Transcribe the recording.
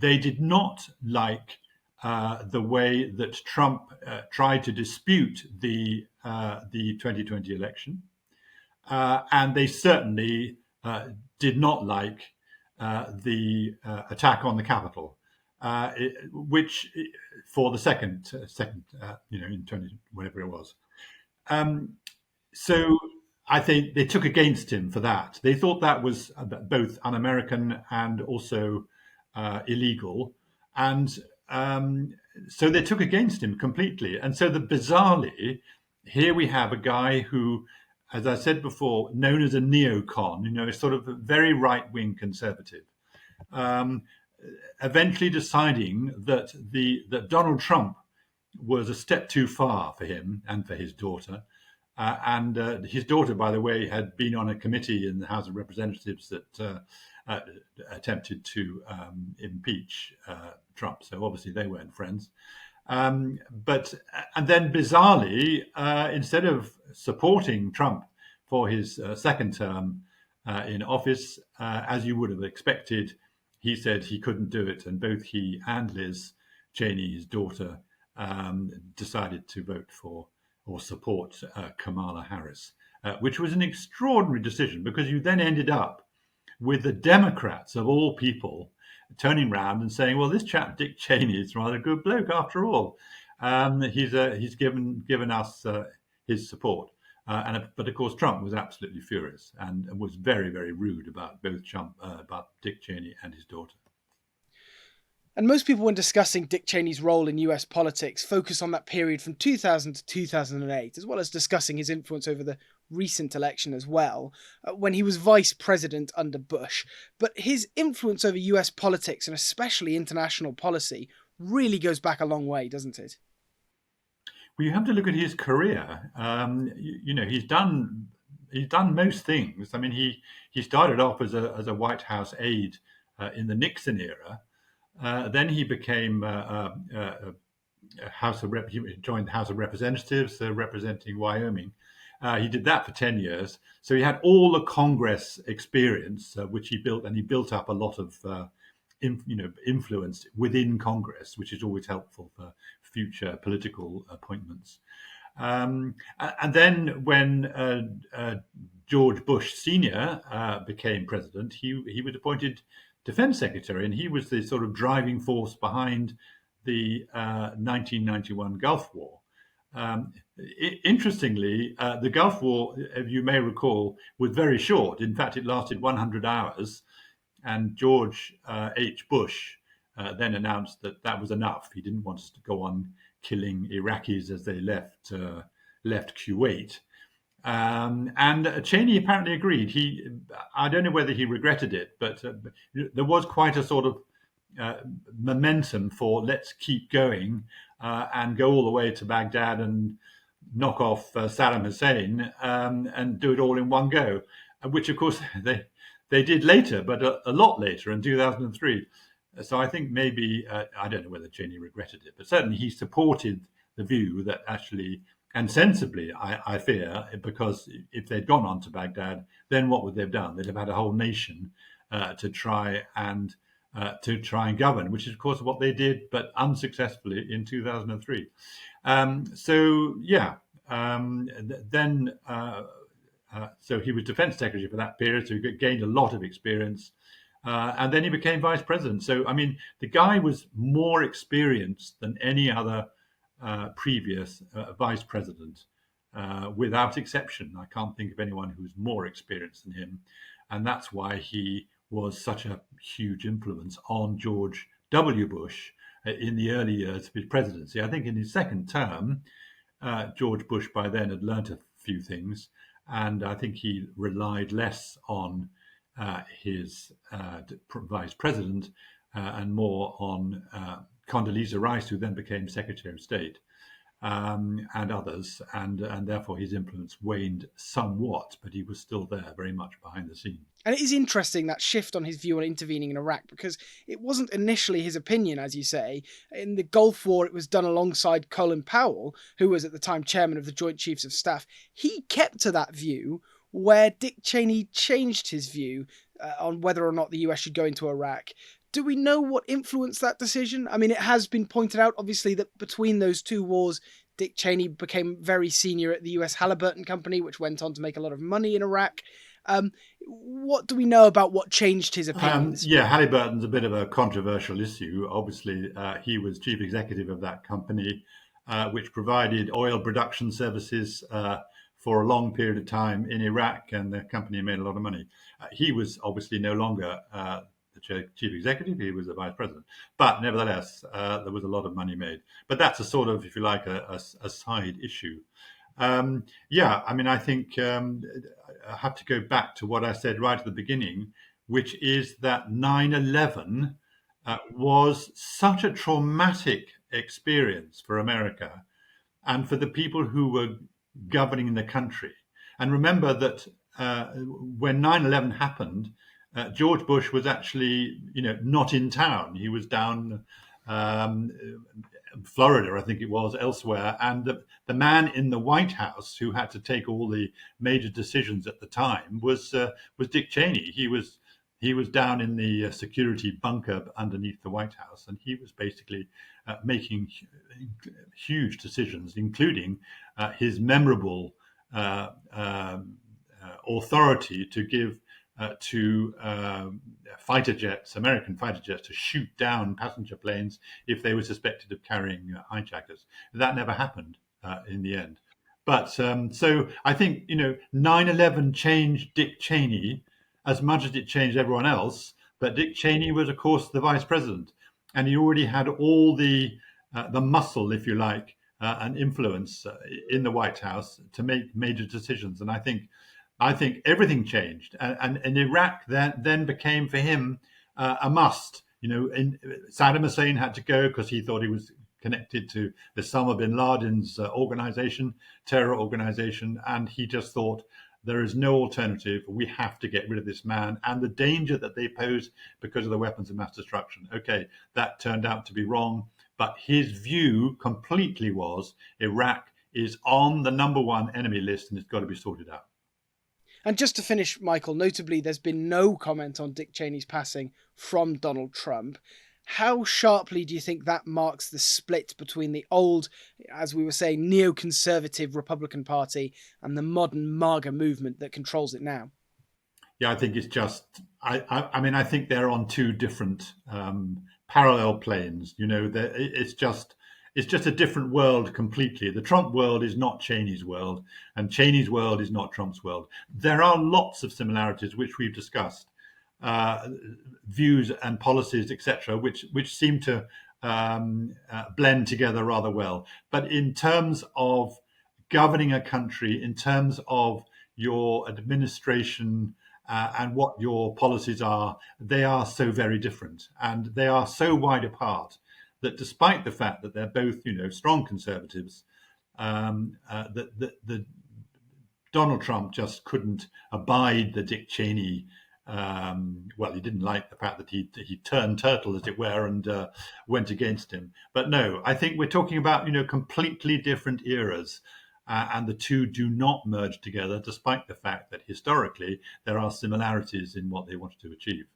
They did not like the way that Trump tried to dispute the 2020 election, and they certainly did not like the attack on the Capitol, which for the second, in 20 whatever it was. Um, so I think they took against him for that. They thought that was both un-American and also illegal, and so they took against him completely. And so, bizarrely, here we have a guy who, as I said before, known as a neocon, a sort of very right-wing conservative, um, eventually deciding that Donald Trump was a step too far for him and for his daughter. And his daughter, by the way, had been on a committee in the House of Representatives that attempted to impeach Trump. So obviously they weren't friends. And then bizarrely, instead of supporting Trump for his second term in office, as you would have expected, he said he couldn't do it. And both he and Liz Cheney, his daughter, decided to vote for or support Kamala Harris, which was an extraordinary decision because you then ended up with the Democrats, of all people, turning round and saying, well, this chap, Dick Cheney, is rather a good bloke after all. He's given us his support. But of course, Trump was absolutely furious and was very, very rude about about Dick Cheney and his daughter. And most people, when discussing Dick Cheney's role in US politics, focus on that period from 2000 to 2008, as well as discussing his influence over the recent election as well, when he was vice president under Bush. But his influence over US politics, and especially international policy, really goes back a long way, doesn't it? Well, you have to look at his career. He's done most things. I mean, he started off as a White House aide in the Nixon era. Then he became he joined the House of Representatives, representing Wyoming. He did that for 10 years. So he had all the Congress experience, which he built, and he built up a lot of influence within Congress, which is always helpful for future political appointments. And then when George Bush Sr. Became president, he was appointed Defense Secretary, and he was the sort of driving force behind the 1991 Gulf War. Interestingly, the Gulf War, as you may recall, was very short. In fact, it lasted 100 hours, and George H. Bush then announced that was enough. He didn't want us to go on killing Iraqis as they left Kuwait. And Cheney apparently agreed. I don't know whether he regretted it, but there was quite a sort of momentum for let's keep going and go all the way to Baghdad and knock off Saddam Hussein and do it all in one go, which of course they did later, but a lot later in 2003. So I think maybe, I don't know whether Cheney regretted it, but certainly he supported the view that actually, and sensibly, I fear, because if they'd gone on to Baghdad, then what would they have done? They'd have had a whole nation to try and govern, which is of course what they did, but unsuccessfully in 2003. So he was Defense Secretary for that period, so he gained a lot of experience. And then he became vice president. So, I mean, the guy was more experienced than any other previous vice president, without exception. I can't think of anyone who's more experienced than him. And that's why he was such a huge influence on George W. Bush in the early years of his presidency. I think in his second term, George Bush by then had learnt a few things. And I think he relied less on his vice president and more on Condoleezza Rice, who then became Secretary of State, and others, and therefore his influence waned somewhat, but he was still there, very much behind the scenes. And it is interesting, that shift on his view on intervening in Iraq, because it wasn't initially his opinion, as you say. In the Gulf War, it was done alongside Colin Powell, who was at the time chairman of the Joint Chiefs of Staff. He kept to that view, where Dick Cheney changed his view on whether or not the US should go into Iraq Do we know what influenced that decision? I mean, it has been pointed out, obviously, that between those two wars, Dick Cheney became very senior at the US Halliburton Company, which went on to make a lot of money in Iraq. What do we know about what changed his opinions? Yeah, Halliburton's a bit of a controversial issue. Obviously, he was chief executive of that company, which provided oil production services for a long period of time in Iraq, and the company made a lot of money. He was obviously no longer the chief executive; he was the vice president. But nevertheless, there was a lot of money made. But that's a sort of, if you like, a side issue. Yeah, I mean, I think I have to go back to what I said right at the beginning, which is that 9/11 was such a traumatic experience for America and for the people who were governing the country. And remember that when 9/11 happened, George Bush was actually, not in town. He was down um, Florida, I think it was, elsewhere. And the man in the White House who had to take all the major decisions at the time was Dick Cheney. He was down in the security bunker underneath the White House, and he was basically making huge decisions, including his memorable authority to give to fighter jets, American fighter jets, to shoot down passenger planes if they were suspected of carrying hijackers. That never happened in the end. But so I think 9/11 changed Dick Cheney as much as it changed everyone else. But Dick Cheney was, of course, the vice president, and he already had all the muscle, if you like, and influence in the White House to make major decisions. And I think everything changed, and Iraq then became for him a must. Saddam Hussein had to go because he thought he was connected to Osama bin Laden's terror organization, and he just thought there is no alternative. We have to get rid of this man and the danger that they pose because of the weapons of mass destruction. Okay, that turned out to be wrong, but his view completely was Iraq is on the number one enemy list and it's got to be sorted out. And just to finish, Michael, notably, there's been no comment on Dick Cheney's passing from Donald Trump. How sharply do you think that marks the split between the old, as we were saying, neoconservative Republican Party and the modern MAGA movement that controls it now? Yeah, I think it's just. I mean, I think they're on two different parallel planes. It's just a different world completely. The Trump world is not Cheney's world, and Cheney's world is not Trump's world. There are lots of similarities, which we've discussed, views and policies, etc., which seem to blend together rather well. But in terms of governing a country, in terms of your administration and what your policies are, they are so very different, and they are so wide apart that despite the fact that they're both, strong conservatives, the Donald Trump just couldn't abide the Dick Cheney. Well, he didn't like the fact that he turned turtle, as it were, and went against him. But no, I think we're talking about completely different eras, and the two do not merge together, despite the fact that historically there are similarities in what they wanted to achieve.